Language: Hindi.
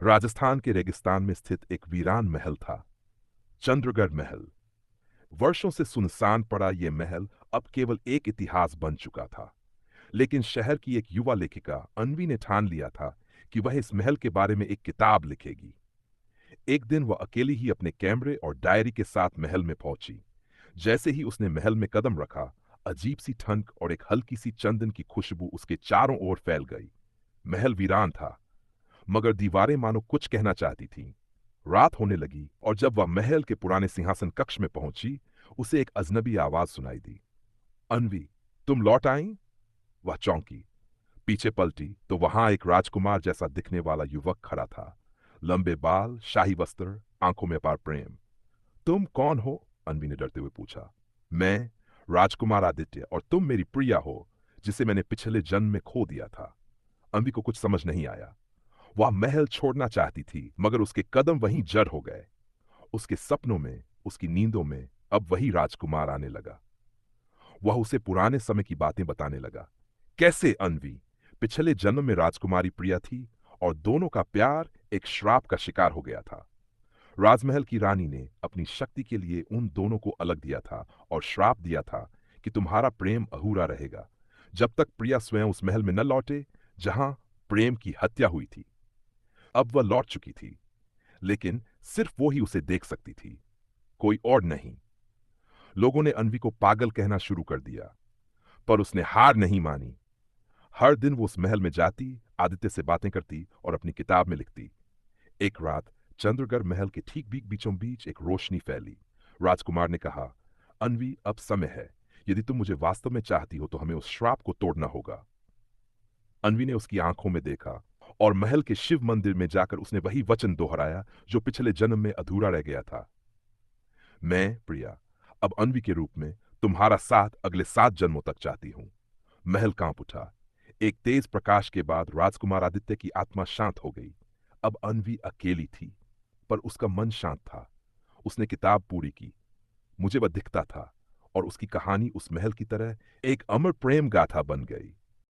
राजस्थान के रेगिस्तान में स्थित एक वीरान महल था, चंद्रगढ़ महल। वर्षों से सुनसान पड़ा यह महल अब केवल एक इतिहास बन चुका था। लेकिन शहर की एक युवा लेखिका अन्वी ने ठान लिया था कि वह इस महल के बारे में एक किताब लिखेगी। एक दिन वह अकेली ही अपने कैमरे और डायरी के साथ महल में पहुंची। जैसे ही उसने महल में कदम रखा, अजीब सी ठंड और एक हल्की सी चंदन की खुशबू उसके चारों ओर फैल गई। महल वीरान था, मगर दीवारें मानो कुछ कहना चाहती थीं। रात होने लगी और जब वह महल के पुराने सिंहासन कक्ष में पहुंची, उसे एक अजनबी आवाज सुनाई दी। अन्वी, तुम लौट आई? वह चौंकी। पीछे पलटी तो वहां एक राजकुमार जैसा दिखने वाला युवक खड़ा था। लंबे बाल, शाही वस्त्र, आंखों में अपार प्रेम। तुम कौन हो? अन्वी ने डरते हुए पूछा। मैं राजकुमार आदित्य, और तुम मेरी प्रिया हो, जिसे मैंने पिछले जन्म में खो दिया था। अन्वी को कुछ समझ नहीं आया। वह महल छोड़ना चाहती थी, मगर उसके कदम वहीं जड़ हो गए। उसके सपनों में, उसकी नींदों में अब वही राजकुमार आने लगा। वह उसे पुराने समय की बातें बताने लगा। कैसे अन्वी पिछले जन्म में राजकुमारी प्रिया थी और दोनों का प्यार एक श्राप का शिकार हो गया था। राजमहल की रानी ने अपनी शक्ति के लिए उन दोनों को अलग दिया था और श्राप दिया था कि तुम्हारा प्रेम अधूरा रहेगा जब तक प्रिया स्वयं उस महल में न लौटे जहां प्रेम की हत्या हुई थी। अब वह लौट चुकी थी, लेकिन सिर्फ वो ही उसे देख सकती थी, कोई और नहीं। लोगों ने अन्वी को पागल कहना शुरू कर दिया, पर उसने हार नहीं मानी। हर दिन वो उस महल में जाती, आदित्य से बातें करती और अपनी किताब में लिखती। एक रात चंद्रगढ़ महल के ठीक बीचों बीच एक रोशनी फैली। राजकुमार ने कहा, अन्वी, अब समय है। यदि तुम मुझे वास्तव में चाहती हो तो हमें उस श्राप को तोड़ना होगा। अन्वी ने उसकी आंखों में देखा और महल के शिव मंदिर में जाकर उसने वही वचन दोहराया जो पिछले जन्म में अधूरा रह गया था। मैं, प्रिया, अब अन्वी के रूप में तुम्हारा साथ अगले 7 जन्मों तक चाहती हूं। महल कांप उठा। एक तेज प्रकाश के बाद राजकुमार आदित्य की आत्मा शांत हो गई। अब अन्वी अकेली थी, पर उसका मन शांत था। उसने किताब पूरी की। मुझे वह दिखता था, और उसकी कहानी उस महल की तरह एक अमर प्रेम गाथा बन गई।